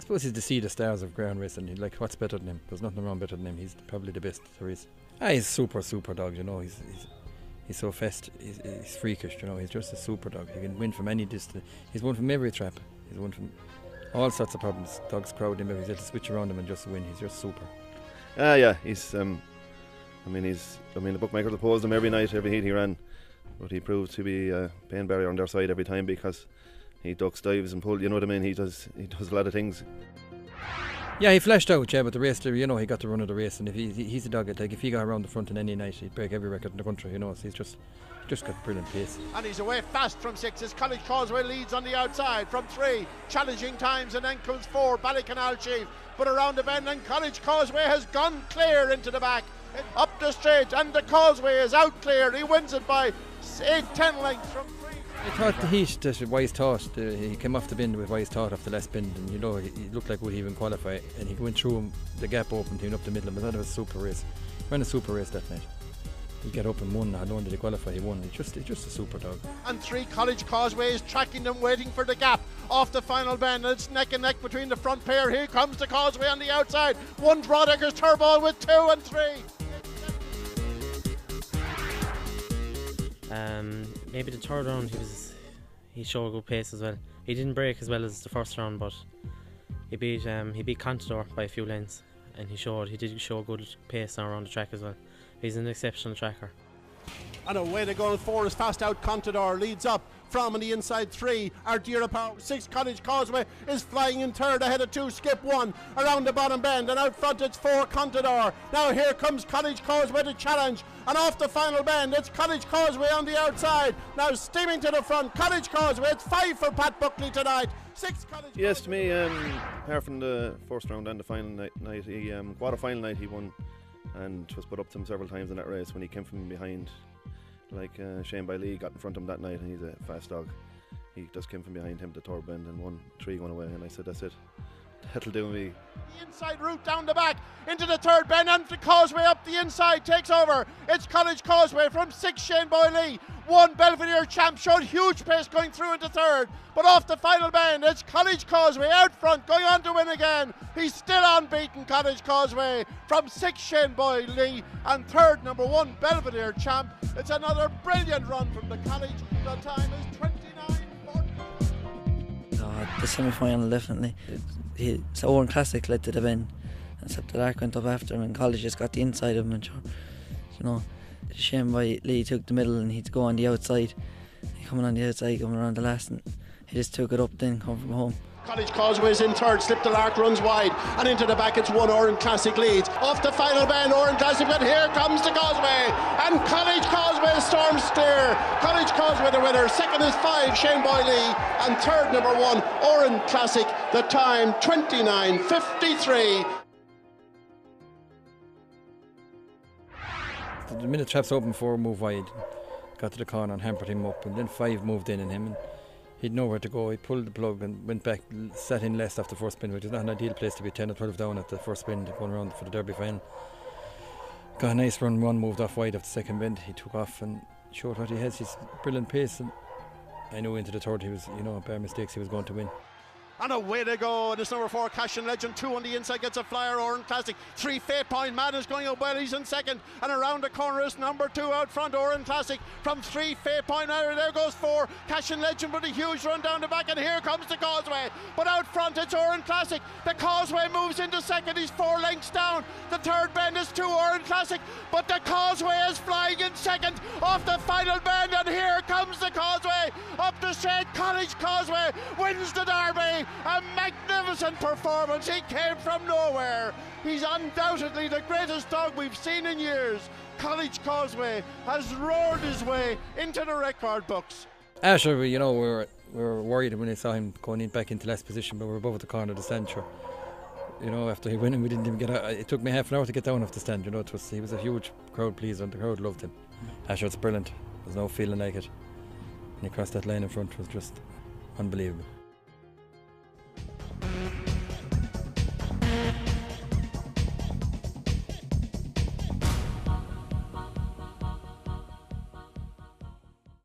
suppose he's the seed of stars of ground racing. Like, what's better than him? There's nothing wrong better than him. He's probably the best there is. He's super dog, you know. He's so fast. He's freakish, you know. He's just a super dog. He can win from any distance. He's won from every trap. He's won from all sorts of problems. Dogs crowd him. He's able to switch around him and just win. He's just super. Yeah, he's. the bookmakers opposed him every night, every heat he ran, but he proved to be a pain barrier on their side every time because he ducks, dives, and pulls. You know what I mean? He does a lot of things. Yeah, he flashed out, yeah, but the race, you know, he got the run of the race, and if he's a dog. Like, if he got around the front in any night, he'd break every record in the country. You know, so he's just got brilliant pace. And he's away fast from 6 as College Causeway leads on the outside from 3. Challenging times, and then comes 4. Ballycanal Chief, but around the bend, and College Causeway has gone clear into the back. Up the straight, and the Causeway is out clear. He wins it by 8-10 lengths from 3. I thought the heat that Wise thought, he came off the bend with Wise thought off the last bend, and you know, he looked like would he even qualify, and he went through him, the gap opened him up the middle, but that was a super race. He ran a super race that night. He got up and won. Not only did he qualify, he won. He's just a super dog. And 3 College Causeway is tracking them, waiting for the gap off the final bend. And it's neck and neck between the front pair. Here comes the Causeway on the outside. 1 Broadacre's Turbo with 2 and 3. Maybe the third round he showed a good pace as well. He didn't break as well as the first round, but he beat Contador by a few lengths, and he did show a good pace around the track as well. He's an exceptional tracker. And away they go. 4 is fast out. Contador leads up from on the inside 3. Ardira Power 6. College Causeway is flying in third ahead of 2. Skip 1 around the bottom bend, and out front it's 4 Contador. Now here comes College Causeway to challenge, and off the final bend it's College Causeway on the outside. Now steaming to the front. College Causeway. It's 5 for Pat Buckley tonight. 6 College. Yes, to me, apart from the first round and the final night, quarter-final night, he won, and was put up to him several times in that race when he came from behind. Like Shane Bailey got in front of him that night, and he's a fast dog. He just came from behind him to third bend and won 3 going away, and I said, that's it. That'll do me. The inside route down the back into the third bend, and the Causeway up the inside takes over. It's College Causeway from 6 Shane Boyle. 1 Belvedere Champ showed huge pace going through into third, but off the final bend it's College Causeway out front going on to win again. He's still unbeaten, College Causeway from 6 Shane Boyle, and third number 1 Belvedere Champ. It's another brilliant run from the College. The time is 29:40. The semi-final definitely. So Owen Classic led to the bend, except the Lark went up after him, and College just got the inside of him, and you know, Shane by Lee took the middle and he'd go on the outside. He coming on the outside, coming around the last, and he just took it up then, come from home. College Causeway is in third, Slip the Lark runs wide, and into the back it's 1 Oran Classic leads. Off the final bend, Oran Classic, but here comes the Causeway, and College Causeway storms clear. College Causeway the winner, second is 5 Shane Boyle, and third number 1 Oran Classic, the time 29:53. The minute traps open, 4 moved wide, got to the corner and hampered him up, and then 5 moved in him, and he'd nowhere to go. He pulled the plug and went back, sat in last after the first spin, which is not an ideal place to be 10 or 12 down at the first spin, going around for the Derby final. Got a nice run, 1 moved off wide of the second bend. He took off and showed what he has. He's brilliant pace, and I knew into the third he was, bare mistakes, he was going to win. And away they go, and it's number 4 Cash and Legend. 2 on the inside gets a flyer. Oran Classic. 3 Fate Point Man is going up well, he's in second, and around the corner is number 2 out front Oran Classic from 3 Fate Point. Now there goes 4 Cash and Legend with a huge run down the back, and here comes the Causeway, but out front it's Oran Classic. The Causeway moves into second, he's 4 lengths down. The third bend is 2 Oran Classic, but the Causeway is flying in second off the final bend, and here comes the Causeway up the straight. College Causeway wins the Derby. A magnificent performance. He came from nowhere. He's undoubtedly the greatest dog we've seen in years. College Causeway has roared his way into the record books. Sure, we were worried when we saw him going back into last position, but we're above at the corner of the stand. Sure. After he went, we didn't even get out. It took me half an hour to get down off the stand. He was a huge crowd pleaser, and the crowd loved him. Sure, it's brilliant. There's no feeling like it. And he crossed that line in front, was just unbelievable.